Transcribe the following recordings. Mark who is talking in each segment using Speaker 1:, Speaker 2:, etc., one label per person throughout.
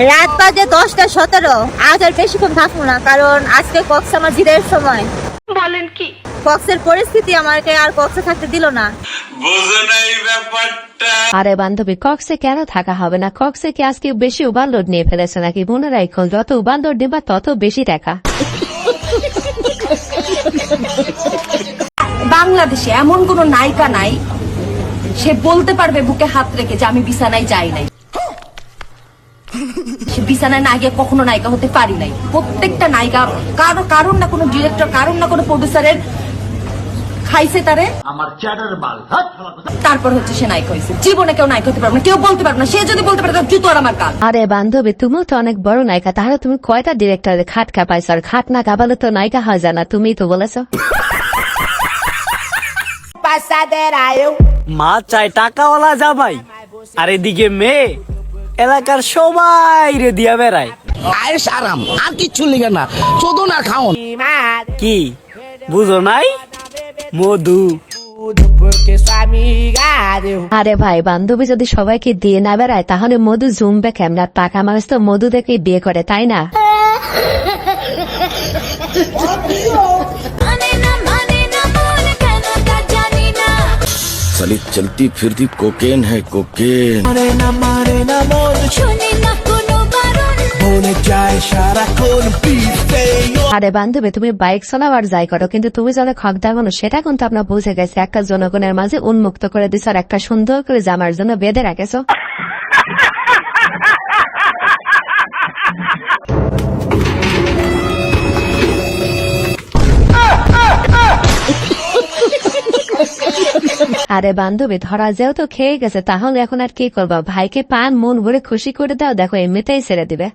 Speaker 1: রাত বাজে 10:17। আজ আর বেশিক্ষণ থাকবো না, কারণ আজকে কক্স আমার জিদের সময়।
Speaker 2: বলেন কি?
Speaker 1: কক্সের পরিস্থিতি আমাকে আর কক্সে থাকতে দিল না।
Speaker 3: বুঝো না এই ব্যাপারটা।
Speaker 4: আরে বান্ধবী, কক্সে কেন থাকা হবে না? কক্সে কি আজকে বেশি ওভারলোড নিয়ে ফেলেছে নাকি? মনে রাখো, যত ওভারলোড নেবা তত বেশি টাকা।
Speaker 2: বাংলাদেশে এমন কোন নায়িকা নাই সে বলতে পারবে বুকে হাত রেখে যে আমি বিছানায় যাই নাই। সে বিছানায় না গিয়ে কখনো নায়িকা হতে পারি নাই। প্রত্যেকটা নায়িকা কারণ না কোনো ডিরেক্টর, কারণ না কোনো প্রডিউসারের খাইছে তারে,
Speaker 5: আমার চ্যাটার বাল।
Speaker 2: তারপর হচ্ছে সে নায়িকা হয়েছে। জীবনে কেউ নায়িকা হতে পারবে না, কেউ বলতে পারবে না। সে যদি বলতে পারে তার জুতো আর আমার কাল।
Speaker 4: আরে বান্ধবী, তুমিও তো অনেক বড় নায়িকা, তাহলে তুমি কয়টা ডিরেক্টরের খাট কাঁপাইছো? আর খাট না কাঁপালে তো নায়িকা হয় জানা, তুমি তো বলেছো।
Speaker 6: মা চাই টাকাওয়ালা জামাই, আর এদিকে মেয়ে এলাকার সবাই রে দিয়া বেড়ায়।
Speaker 7: আয়েশ আরাম আর কিচ্ছু লিখে না, চোদন আর খাওন।
Speaker 6: কি বুঝো নাই? মধু।
Speaker 4: আরে ভাই, বান্ধবী যদি সবাইকে দিয়ে না বেড়ায় তাহলে মধু জমবে কেমন? আর টাকা মানুষ তো মধু দেখে বিয়ে করে, তাই না?
Speaker 8: साली चलती फिरती कोकेन है कोकेन।
Speaker 4: আরে বান্ধবী, তুমি বাইক চালাবার যাই করো, কিন্তু তুমি যারা খক দাগানো সেটা কিন্তু আপনার বুঝে গেছে। একটা জনগণের মাঝে উন্মুক্ত করে দিছো আর একটা সুন্দর করে জামার জন্য বেঁধে রাখেছো। আরে বান্ধবী, ধরা যেও তো খেয়ে গেছে, তাহলে এখন আর কি করবো? ভাইকে পান মন ভরে খুশি করে দাও, দেখো এমনিতেই ছেড়ে দিবে।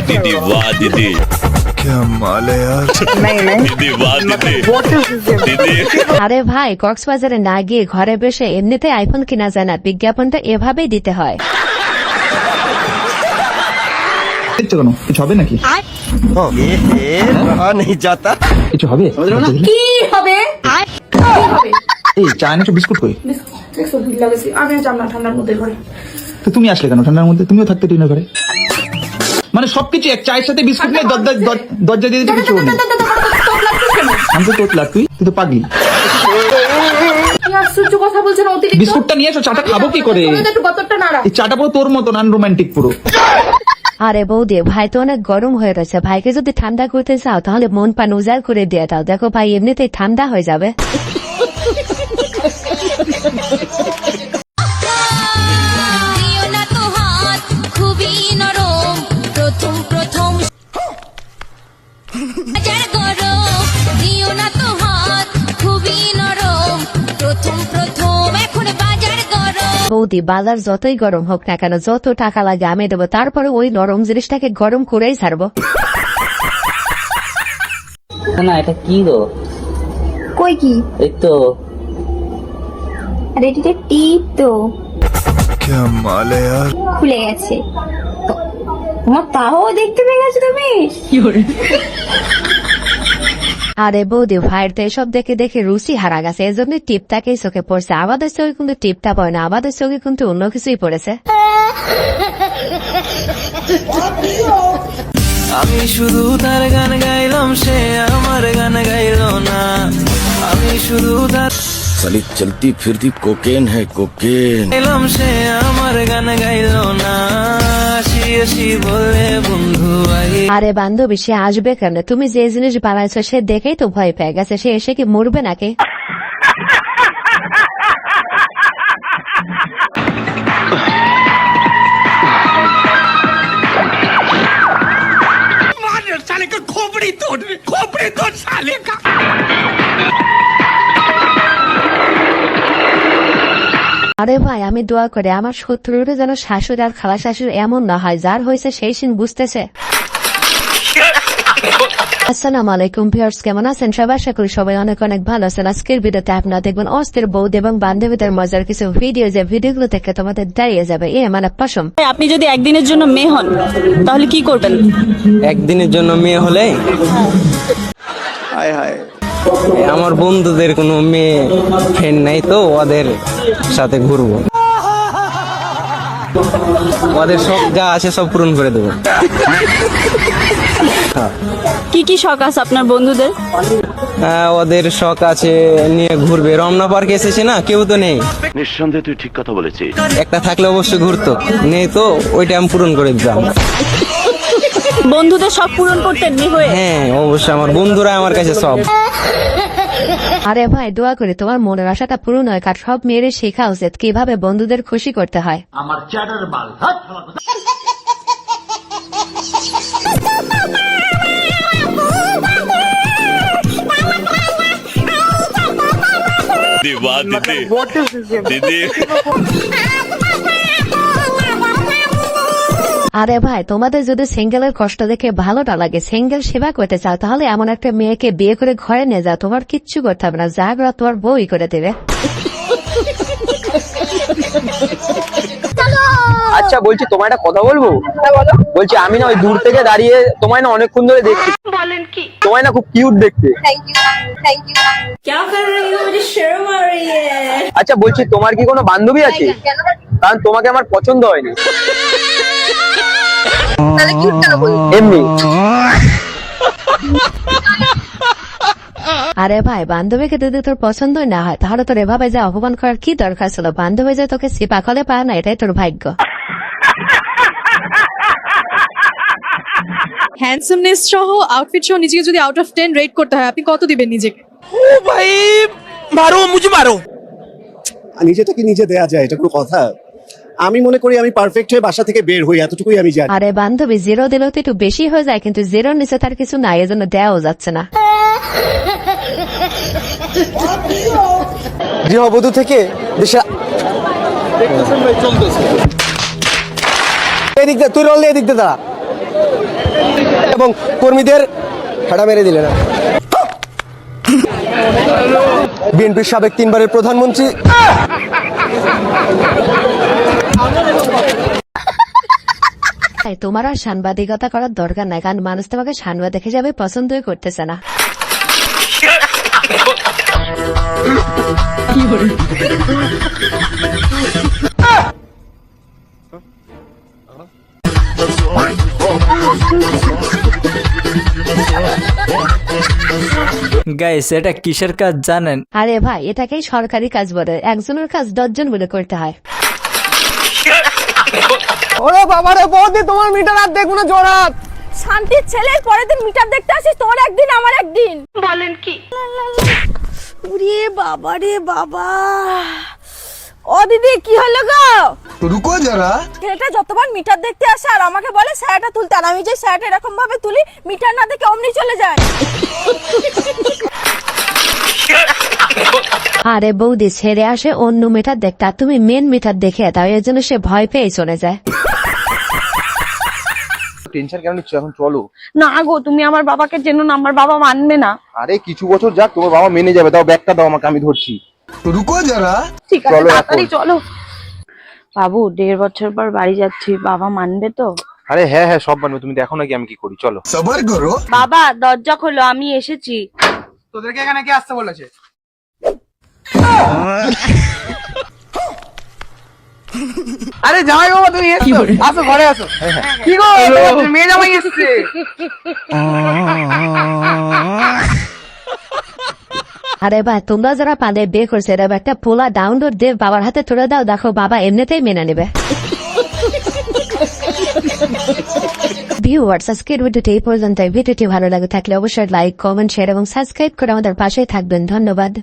Speaker 3: দিদি বাহ দিদি
Speaker 8: क्या माल है यार।
Speaker 3: দিদি বাহ দিদি দিদি।
Speaker 4: আরে ভাই, কক্সবাজারে না গিয়ে ঘরে বসে এমনিতে আইফোন কিনা যায় না, বিজ্ঞাপনটা এভাবেই দিতে হয়।
Speaker 5: কেন কিছু হবে নাকি? কিছু হবে?
Speaker 2: কি হবে?
Speaker 5: এই চা এনেছো, বিস্কুট কই?
Speaker 2: আমি যাব না ঠান্ডার মধ্যে ঘরে।
Speaker 5: তো তুমি আসলে কেন ঠান্ডার মধ্যে? তুমিও থাকতে ডিনার করে, মানে সবকিছু এক চায়ের সাথে বিস্কুট নিয়ে দরজা দিয়ে দিতে কিছু নেই। আমি তো তোর লাগ, তুই তো পাগলি।
Speaker 2: আশ্চর্য কথা বলছেন।
Speaker 5: বিস্কুটটা নিয়ে এসো, চাটা খাবো কি করে? এই চাটা পুরো তোর মতন আনরোমান্টিক পুরো।
Speaker 4: আরে বৌদি, ভাই তো অনেক গরম হয়ে রয়েছে, ভাইকে যদি ঠান্ডা করতে চাও তাহলে মন পান উজাড় করে দিয়ে দাও, দেখো ভাই এমনিতেই ঠান্ডা হয়ে যাবে। বৌদি, বাজার যতই গরম হোক না কেন, যত টাকা লাগে আমি দেবো, তারপরে ওই নরম জিনিসটাকে গরম করেই ছাড়বো।
Speaker 6: না, এটা কি গো?
Speaker 1: কই কি?
Speaker 6: এই তো
Speaker 1: আরে এটা টিপ তো
Speaker 8: क्या माल है यार।
Speaker 1: খুলে গেছে। তোমার তাও দেখতে পেয়ে গেছো তুমি?
Speaker 4: আরে বৌদি, ভাইয়ের তো এসব দেখে দেখে রুচি হারা গেছে, এই জন্য টিপটাকেই চোখে পড়ছে। আমাদের চোখে কিন্তু টিপটা পড়ে না, আমাদের চোখে কিন্তু অন্য কিছুই পড়েছে।
Speaker 6: আমি শুধু তার গান গাইলাম, সে আমার গান গাইলো না। আমি শুধু তার
Speaker 8: साली चलती फिरती कोकेन है कोकेन।
Speaker 6: গাইলাম, সে আমার গান গাইলো না। আসি বলে বন্ধু আই।
Speaker 4: আরে বান্ধবী, সে আসবে কেন? তুমি যে জিনিস বানাইছো সে দেখেই তো ভয় পেয়ে গেছে, সে এসে কি মরবে নাকি? আরে ভাই, আমি দোয়া করে আমার শত্রুরা যেন শাশুড়ি আর খালা শাশুড়ি এমন না হয়, যার হয়েছে সেই সিন বুঝতেছে। আসসালামু আলাইকুম ভিউয়ার্স, কেমন আছেন সবাই? আশা করি সবাই অনেক অনেক ভালো আছেন। আজকের ভিডিওতে আপনারা দেখবেন অস্থির বৌদি এবং বান্ধবীদের মজার কিছু ভিডিও, যে ভিডিওগুলো থেকে তোমাদের দাঁড়িয়ে যাবে মানে পশম।
Speaker 9: আপনি যদি একদিনের জন্য মেয়ে হন তাহলে কি করবেন?
Speaker 6: একদিনের জন্য মেয়ে হলে আমার বন্ধুদের কোনো মেয়ে ফ্রেন্ড নাই তো ওদের সাথে ঘুরবো, ওদের সব যা আছে সব পূরণ করে দেবো।
Speaker 9: কি কি শখ আছে আপনার বন্ধুদের?
Speaker 6: ওদের শখ আছে নিয়ে ঘুরবে, রমনা পার্কে এসেছে না, কেউ তো নেই।
Speaker 3: নিঃসন্দেহে তুই ঠিক কথা বলেছিস।
Speaker 6: একটা থাকলে অবশ্যই ঘুরতো, নেই তো ওইটা আমি পূরণ করে দিতাম।
Speaker 9: বন্ধুদের শখ পূরণ করতেন মেয়ে হয়ে?
Speaker 6: হ্যাঁ অবশ্যই, আমার বন্ধুরা আমার কাছে সব।
Speaker 4: আরে ভাই দোয়া করে তোমার মনের আশাটা পূরণ হয়, কার সব মেয়েরে শেখা উচিত কিভাবে বন্ধুদের খুশি করতে হয়।
Speaker 3: दीदी वाह दीदी दीदी
Speaker 4: আরে ভাই তোমাদের যদি সিঙ্গেলের কষ্ট দেখে ভালোটা লাগে, সিঙ্গেল সেবা করতে চাও, তাহলে এমন একটা মেয়েকে বিয়ে করে ঘরে নিয়ে যাও, তোমার কিচ্ছু করতে হবে না, যা করা তোমার বউই করে দেবে।
Speaker 10: আচ্ছা বলছি তোমায় একটা কথা বলবো। বলছি আমি না ওই দূর থেকে দাঁড়িয়ে তোমায় না অনেকক্ষণ ধরে দেখছি। বলেন কি? তোমায় না খুব কিউট দেখতে। আচ্ছা বলছি তোমার কি কোনো বান্ধবী আছে? কারণ তোমাকে আমার পছন্দ হয়নি। এমনি।
Speaker 4: আরে ভাই বান্ধবীকে যদি তোর পছন্দই না হয় তাহলে তোর এভাবে যা অপমান করার কি দরকার ছিল? বান্ধবী যে তোকে সিপা কলে পায় না, এটাই তোর ভাগ্য।
Speaker 11: হ্যান্ডসামনেস সহ আউটফিট সহ নিজেকে যদি আউট অফ 10 রেট করতে হয়, আপনি কত দিবেন নিজেকে?
Speaker 7: ও ভাই মারো মুঝে মারো।
Speaker 12: নিজে থেকে নিজে দেয়া যায়, এটা কোনো কথা? আমি মনে করি আমি পারফেক্ট হয়ে বাসা থেকে বের হই, এতটুকুই আমি জানি।
Speaker 4: আরে বান্ধবী জিরো দিলেও তো একটু বেশি হয়ে যায়, কিন্তু জিরোর নিচে তার কিছু নাই, এজন্য দেওয়াও যাচ্ছে না।
Speaker 10: গৃহবধূ থেকে দেশে এদিক দে, তুই রল এদিক দে দাঁড়া, এবং কর্মীদের হাঁটা মেরে দিলে না। বিএনপির সাবেক 3 বারের প্রধানমন্ত্রী
Speaker 4: তোমার আর সাংবাদিকতা করার দরকার নাই, কারণ মানুষ তোমাকে সাংবাদিক হিসাবে পছন্দই করতেছে না।
Speaker 6: গাইস এটা কিসের কাজ জানেন?
Speaker 4: আরে ভাই এটাকেই সরকারি কাজ বলে, একজনের কাজ 10 জন মিলে করতে হয়।
Speaker 10: ওরে বাবারে বৌদি তোমার মিটার আর দেখুন না জোড়াত।
Speaker 2: শান্তির ছেলের পরের দিন মিটার দেখতে আসিস, তোর একদিন আমার একদিন। বলেন কি? ওরে বাবা রে বাবা। ও দিদি কি হলো গো?
Speaker 10: রুকো যারা।
Speaker 2: ছেলেটা যতবার মিটার দেখতে আসে আর আমাকে বলে স্যারটা তুলতে, আর আমি যে স্যারটা এরকম ভাবে তুলি মিটার না দেখে অমনি চলে যায়।
Speaker 4: আরে বৌদি ছেড়ে আসে অন্য মিটার দেখতে, আর তুমি মেন মিটার দেখে দাও, এর জন্য সে ভয় পেয়ে চলে যায়।
Speaker 10: টেনশন কেন নিচ্ছ? এখন চলো
Speaker 2: না গো, তুমি আমার বাবাকে চেনো না, আমার বাবা মানবে না।
Speaker 10: আরে কিছু বছর যাক, তোমার বাবা মেনে যাবে। দাও ব্যাগটা দাও আমাকে, আমি ধরছি। রুকো যারা।
Speaker 2: ঠিক আছে তাড়াতাড়ি চলো। বাবু 1.5 বছর পর বাড়ি যাচ্ছি, বাবা মানবে তো?
Speaker 10: আরে হ্যাঁ হ্যাঁ সব মানবে, তুমি দেখো নাকি আমি কি করি। চলো সবার করো।
Speaker 2: বাবা দরজা খোলো, আমি এসেছি।
Speaker 10: তোদেরকে এখানে কে আসতে বলেছে? আরে জামাই বাবা তুমি এসো, আসো ঘরে আসো। কি গো তোমার মেয়ে জামাই এসেছে।
Speaker 4: আরে ভাই তোমরা যারা পাঁদে বিয়ে করছে এরা একটা পোলা ডাউনলোড দিয়ে বাবার হাতে তুলে দাও, দেখো বাবা এমনিতেই মেনে নেবে। ভিউয়ার্স আজকের ভিডিওটি এই পর্যন্ত। ভিডিওটি ভালো লাগে থাকলে অবশ্যই লাইক, কমেন্ট, শেয়ার এবং সাবস্ক্রাইব করে আমাদের পাশেই থাকবেন। ধন্যবাদ।